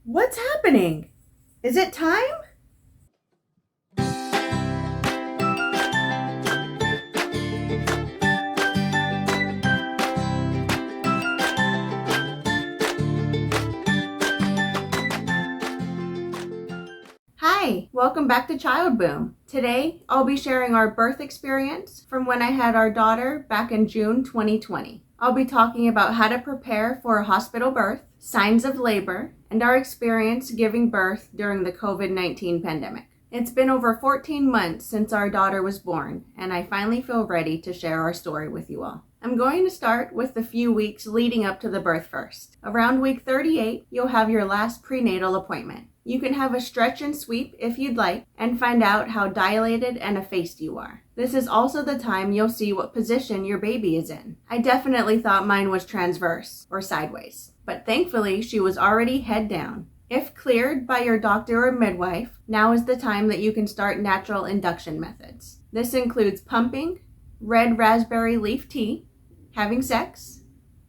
What's happening? Is it time? Hi, welcome back to Child Boom. Today, I'll be sharing our birth experience from when I had our daughter back in June 2020. I'll be talking about how to prepare for a hospital birth, signs of labor, and our experience giving birth during the COVID-19 pandemic. It's been over 14 months since our daughter was born, and I finally feel ready to share our story with you all. I'm going to start with the few weeks leading up to the birth first. Around week 38, you'll have your last prenatal appointment. You can have a stretch and sweep if you'd like and find out how dilated and effaced you are. This is also the time you'll see what position your baby is in. I definitely thought mine was transverse or sideways, but thankfully she was already head down. If cleared by your doctor or midwife, now is the time that you can start natural induction methods. This includes pumping, red raspberry leaf tea, having sex,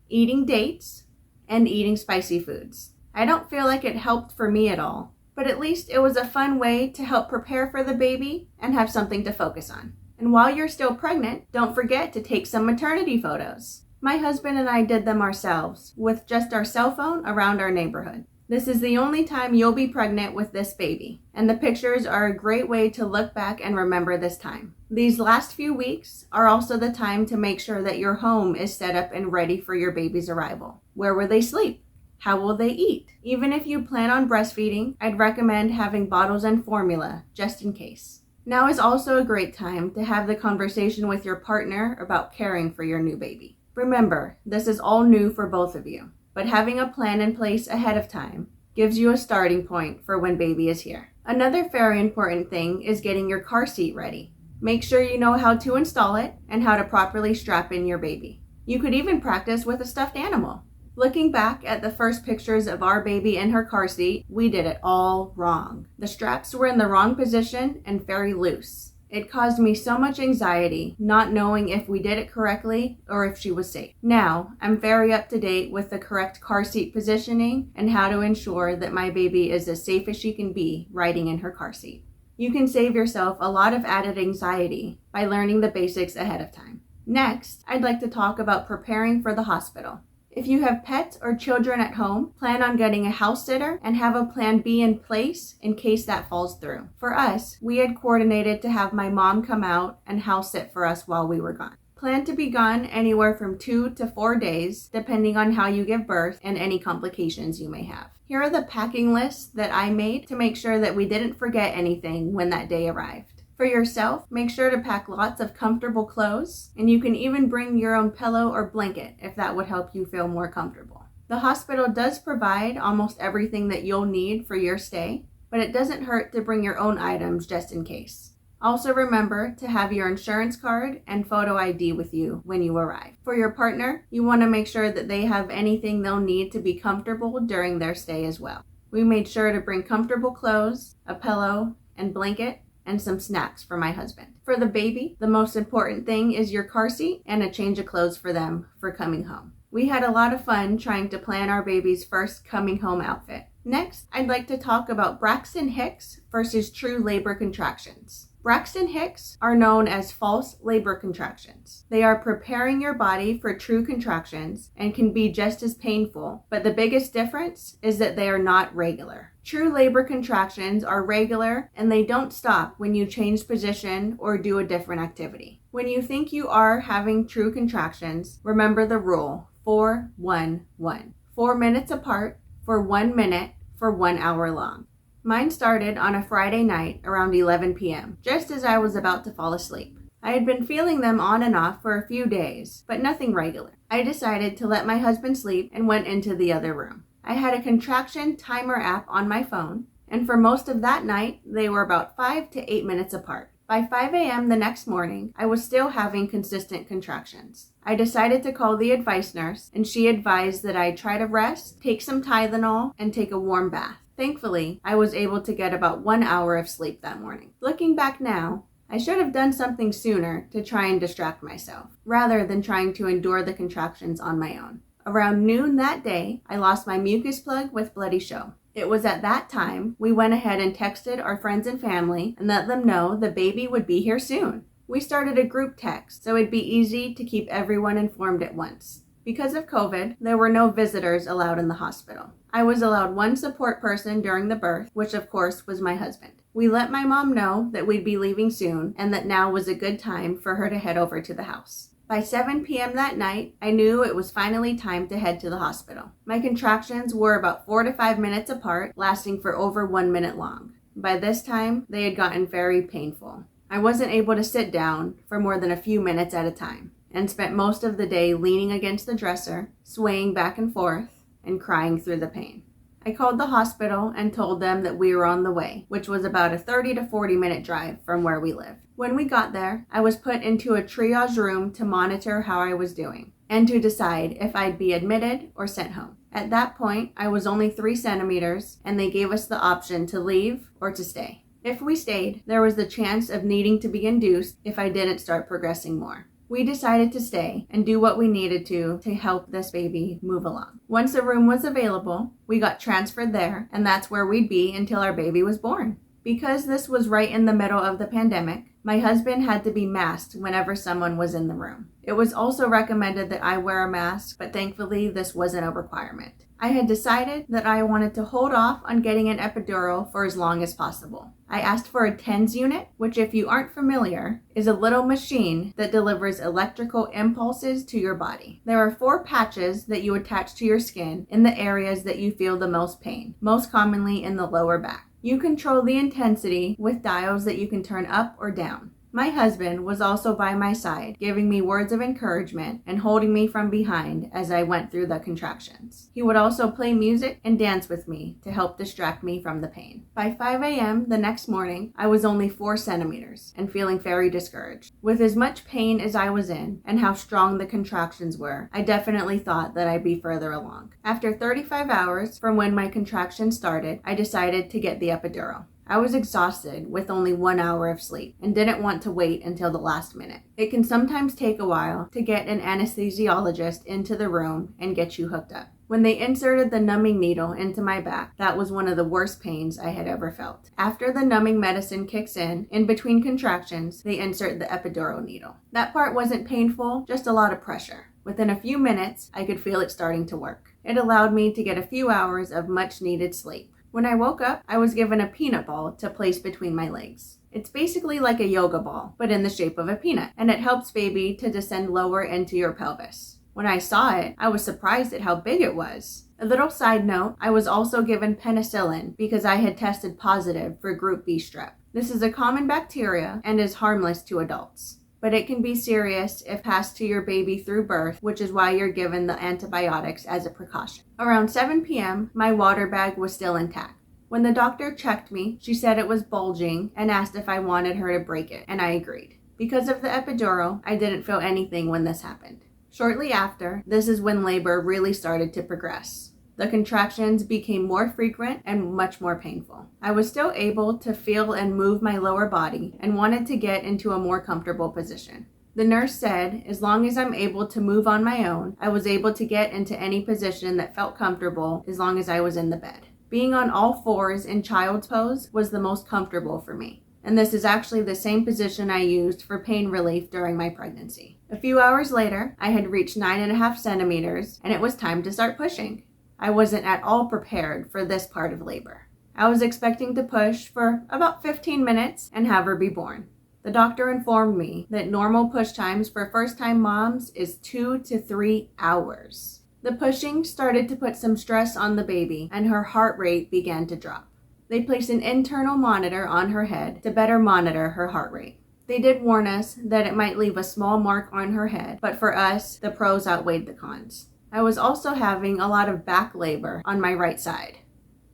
eating dates, and eating spicy foods. I don't feel like it helped for me at all, but at least it was a fun way to help prepare for the baby and have something to focus on. And while you're still pregnant, don't forget to take some maternity photos. My husband and I did them ourselves with just our cell phone around our neighborhood. This is the only time you'll be pregnant with this baby, and the pictures are a great way to look back and remember this time. These last few weeks are also the time to make sure that your home is set up and ready for your baby's arrival. Where will they sleep? How will they eat? Even if you plan on breastfeeding, I'd recommend having bottles and formula, just in case. Now is also a great time to have the conversation with your partner about caring for your new baby. Remember, this is all new for both of you, but having a plan in place ahead of time gives you a starting point for when baby is here. Another very important thing is getting your car seat ready. Make sure you know how to install it and how to properly strap in your baby. You could even practice with a stuffed animal. Looking back at the first pictures of our baby in her car seat, we did it all wrong. The straps were in the wrong position and very loose. It caused me so much anxiety, not knowing if we did it correctly or if she was safe. Now, I'm very up to date with the correct car seat positioning and how to ensure that my baby is as safe as she can be riding in her car seat. You can save yourself a lot of added anxiety by learning the basics ahead of time. Next, I'd like to talk about preparing for the hospital. If you have pets or children at home, plan on getting a house sitter and have a plan B in place in case that falls through. For us, we had coordinated to have my mom come out and house sit for us while we were gone. Plan to be gone anywhere from 2 to 4 days, depending on how you give birth and any complications you may have. Here are the packing lists that I made to make sure that we didn't forget anything when that day arrived. For yourself, make sure to pack lots of comfortable clothes, and you can even bring your own pillow or blanket if that would help you feel more comfortable. The hospital does provide almost everything that you'll need for your stay, but it doesn't hurt to bring your own items just in case. Also remember to have your insurance card and photo ID with you when you arrive. For your partner, you want to make sure that they have anything they'll need to be comfortable during their stay as well. We made sure to bring comfortable clothes, a pillow, and blanket, and some snacks for my husband. For the baby, the most important thing is your car seat and a change of clothes for them for coming home. We had a lot of fun trying to plan our baby's first coming home outfit. Next, I'd like to talk about Braxton Hicks versus true labor contractions. Braxton Hicks are known as false labor contractions. They are preparing your body for true contractions and can be just as painful, but the biggest difference is that they are not regular. True labor contractions are regular and they don't stop when you change position or do a different activity. When you think you are having true contractions, remember the rule 4-1-1. 4 minutes apart for 1 minute for 1 hour long. Mine started on a Friday night around 11 p.m., just as I was about to fall asleep. I had been feeling them on and off for a few days, but nothing regular. I decided to let my husband sleep and went into the other room. I had a contraction timer app on my phone, and for most of that night, they were about 5 to 8 minutes apart. By 5 a.m. the next morning, I was still having consistent contractions. I decided to call the advice nurse, and she advised that I try to rest, take some Tylenol, and take a warm bath. Thankfully, I was able to get about 1 hour of sleep that morning. Looking back now, I should have done something sooner to try and distract myself, rather than trying to endure the contractions on my own. Around noon that day, I lost my mucus plug with bloody show. It was at that time we went ahead and texted our friends and family and let them know the baby would be here soon. We started a group text so it'd be easy to keep everyone informed at once. Because of COVID, there were no visitors allowed in the hospital. I was allowed one support person during the birth, which of course was my husband. We let my mom know that we'd be leaving soon and that now was a good time for her to head over to the house. By 7 p.m. that night, I knew it was finally time to head to the hospital. My contractions were about 4 to 5 minutes apart, lasting for over 1 minute long. By this time, they had gotten very painful. I wasn't able to sit down for more than a few minutes at a time, and spent most of the day leaning against the dresser, swaying back and forth, and crying through the pain. I called the hospital and told them that we were on the way, which was about a 30 to 40 minute drive from where we lived. When we got there, I was put into a triage room to monitor how I was doing and to decide if I'd be admitted or sent home. At that point, I was only 3 centimeters and they gave us the option to leave or to stay. If we stayed, there was the chance of needing to be induced if I didn't start progressing more. We decided to stay and do what we needed to help this baby move along. Once a room was available, we got transferred there, and that's where we'd be until our baby was born. Because this was right in the middle of the pandemic, my husband had to be masked whenever someone was in the room. It was also recommended that I wear a mask, but thankfully this wasn't a requirement. I had decided that I wanted to hold off on getting an epidural for as long as possible. I asked for a TENS unit, which if you aren't familiar, is a little machine that delivers electrical impulses to your body. There are 4 patches that you attach to your skin in the areas that you feel the most pain, most commonly in the lower back. You control the intensity with dials that you can turn up or down. My husband was also by my side, giving me words of encouragement and holding me from behind as I went through the contractions. He would also play music and dance with me to help distract me from the pain. By 5 a.m. the next morning, I was only 4 centimeters and feeling very discouraged. With as much pain as I was in and how strong the contractions were, I definitely thought that I'd be further along. After 35 hours from when my contractions started, I decided to get the epidural. I was exhausted with only 1 hour of sleep and didn't want to wait until the last minute. It can sometimes take a while to get an anesthesiologist into the room and get you hooked up. When they inserted the numbing needle into my back, that was one of the worst pains I had ever felt. After the numbing medicine kicks in between contractions, they insert the epidural needle. That part wasn't painful, just a lot of pressure. Within a few minutes, I could feel it starting to work. It allowed me to get a few hours of much needed sleep. When I woke up, I was given a peanut ball to place between my legs. It's basically like a yoga ball, but in the shape of a peanut, and it helps baby to descend lower into your pelvis. When I saw it, I was surprised at how big it was. A little side note, I was also given penicillin because I had tested positive for group B strep. This is a common bacteria and is harmless to adults, but it can be serious if passed to your baby through birth, which is why you're given the antibiotics as a precaution. Around 7 p.m., my water bag was still intact. When the doctor checked me, she said it was bulging and asked if I wanted her to break it, and I agreed. Because of the epidural, I didn't feel anything when this happened. Shortly after, this is when labor really started to progress. The contractions became more frequent and much more painful. I was still able to feel and move my lower body and wanted to get into a more comfortable position. The nurse said, as long as I'm able to move on my own, I was able to get into any position that felt comfortable as long as I was in the bed. Being on all fours in child's pose was the most comfortable for me. And this is actually the same position I used for pain relief during my pregnancy. A few hours later, I had reached 9.5 centimeters and it was time to start pushing. I wasn't at all prepared for this part of labor. I was expecting to push for about 15 minutes and have her be born. The doctor informed me that normal push times for first-time moms is 2 to 3 hours. The pushing started to put some stress on the baby and her heart rate began to drop. They placed an internal monitor on her head to better monitor her heart rate. They did warn us that it might leave a small mark on her head, but for us, the pros outweighed the cons. I was also having a lot of back labor on my right side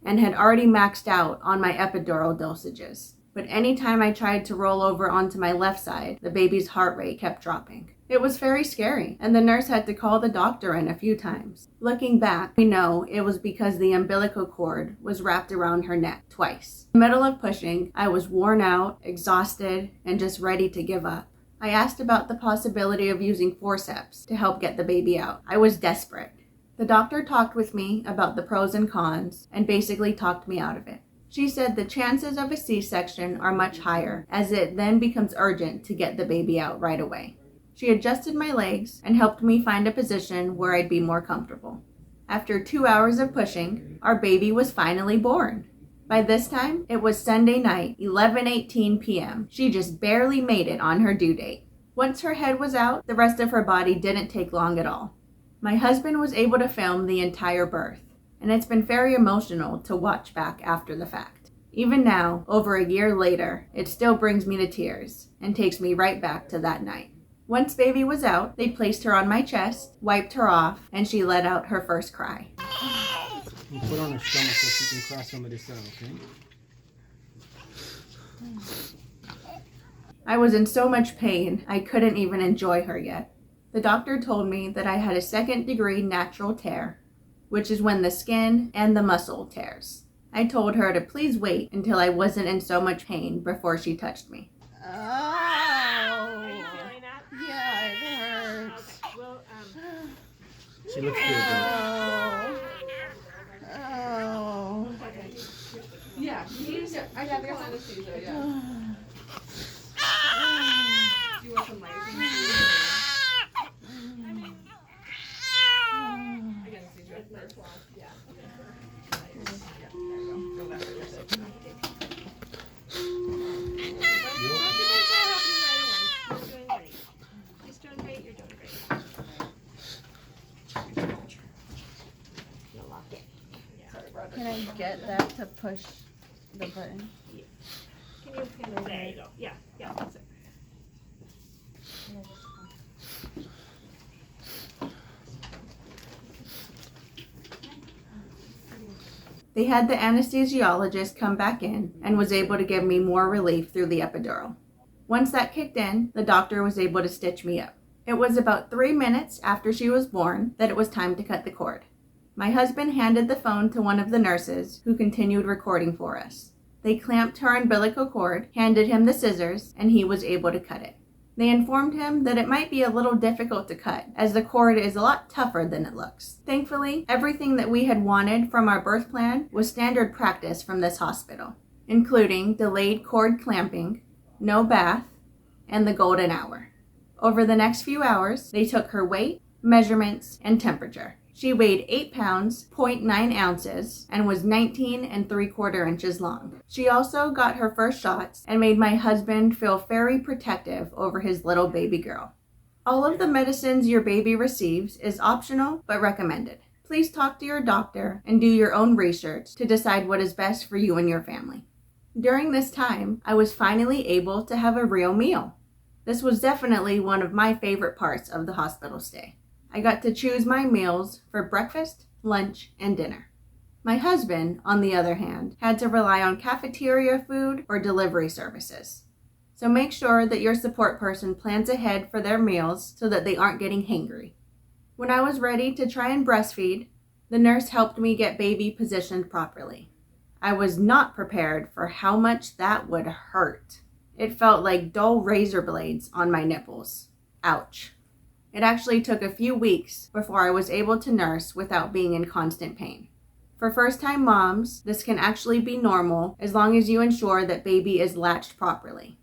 and had already maxed out on my epidural dosages. But anytime I tried to roll over onto my left side, the baby's heart rate kept dropping. It was very scary, and the nurse had to call the doctor in a few times. Looking back, we know it was because the umbilical cord was wrapped around her neck twice. In the middle of pushing, I was worn out, exhausted, and just ready to give up. I asked about the possibility of using forceps to help get the baby out. I was desperate. The doctor talked with me about the pros and cons and basically talked me out of it. She said the chances of a C-section are much higher, as it then becomes urgent to get the baby out right away. She adjusted my legs and helped me find a position where I'd be more comfortable. After 2 hours of pushing, our baby was finally born. By this time, it was Sunday night, 11:18 p.m. She just barely made it on her due date. Once her head was out, the rest of her body didn't take long at all. My husband was able to film the entire birth, and it's been very emotional to watch back after the fact. Even now, over a year later, it still brings me to tears and takes me right back to that night. Once baby was out, they placed her on my chest, wiped her off, and she let out her first cry. You put on her stomach so she can cry some of this out, okay? I was in so much pain, I couldn't even enjoy her yet. The doctor told me that I had a 2nd-degree natural tear, which is when the skin and the muscle tears. I told her to please wait until I wasn't in so much pain before she touched me. Oh, are you feeling that? Yeah, it hurts. She looks good, though. Oh. Yeah, I got the anesthesia, yeah. Do you want some light? I got anesthesia first. Yeah. Can I get that to push the button? Can you pin it? There you go. Yeah, that's it. They had the anesthesiologist come back in and was able to give me more relief through the epidural. Once that kicked in, the doctor was able to stitch me up. It was about 3 minutes after she was born that it was time to cut the cord. My husband handed the phone to one of the nurses, who continued recording for us. They clamped her umbilical cord, handed him the scissors, and he was able to cut it. They informed him that it might be a little difficult to cut, as the cord is a lot tougher than it looks. Thankfully, everything that we had wanted from our birth plan was standard practice from this hospital, including delayed cord clamping, no bath, and the golden hour. Over the next few hours, they took her weight, measurements, and temperature. She weighed 8 pounds, 0.9 ounces, and was 19 3/4 inches long. She also got her first shots and made my husband feel very protective over his little baby girl. All of the medicines your baby receives is optional but recommended. Please talk to your doctor and do your own research to decide what is best for you and your family. During this time, I was finally able to have a real meal. This was definitely one of my favorite parts of the hospital stay. I got to choose my meals for breakfast, lunch, and dinner. My husband, on the other hand, had to rely on cafeteria food or delivery services. So make sure that your support person plans ahead for their meals so that they aren't getting hangry. When I was ready to try and breastfeed, the nurse helped me get baby positioned properly. I was not prepared for how much that would hurt. It felt like dull razor blades on my nipples. Ouch. It actually took a few weeks before I was able to nurse without being in constant pain. For first-time moms, this can actually be normal as long as you ensure that baby is latched properly.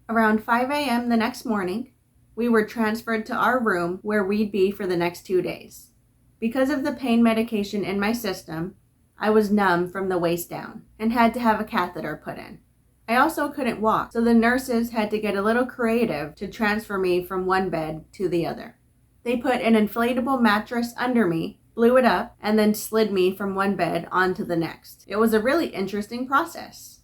Around 5 a.m. the next morning, we were transferred to our room where we'd be for the next 2 days. Because of the pain medication in my system, I was numb from the waist down and had to have a catheter put in. I also couldn't walk, so the nurses had to get a little creative to transfer me from one bed to the other. They put an inflatable mattress under me, blew it up, and then slid me from one bed onto the next. It was a really interesting process.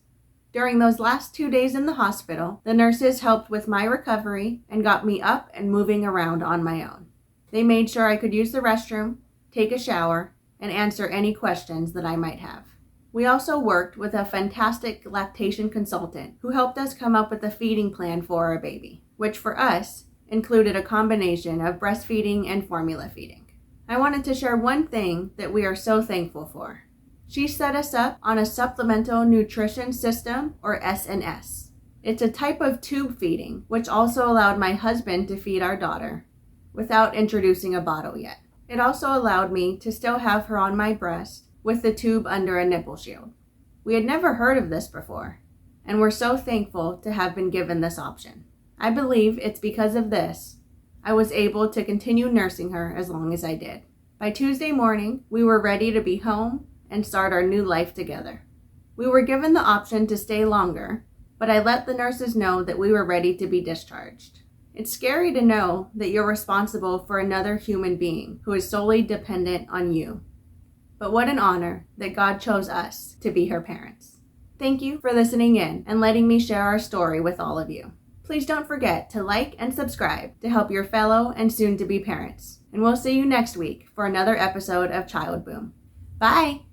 During those last 2 days in the hospital, the nurses helped with my recovery and got me up and moving around on my own. They made sure I could use the restroom, take a shower, and answer any questions that I might have. We also worked with a fantastic lactation consultant who helped us come up with a feeding plan for our baby, which for us included a combination of breastfeeding and formula feeding. I wanted to share one thing that we are so thankful for. She set us up on a supplemental nutrition system, or SNS. It's a type of tube feeding, which also allowed my husband to feed our daughter without introducing a bottle yet. It also allowed me to still have her on my breast with the tube under a nipple shield. We had never heard of this before, and we're so thankful to have been given this option. I believe it's because of this I was able to continue nursing her as long as I did. By Tuesday morning, we were ready to be home and start our new life together. We were given the option to stay longer, but I let the nurses know that we were ready to be discharged. It's scary to know that you're responsible for another human being who is solely dependent on you. But what an honor that God chose us to be her parents. Thank you for listening in and letting me share our story with all of you. Please don't forget to like and subscribe to help your fellow and soon-to-be parents. And we'll see you next week for another episode of Child Boom. Bye!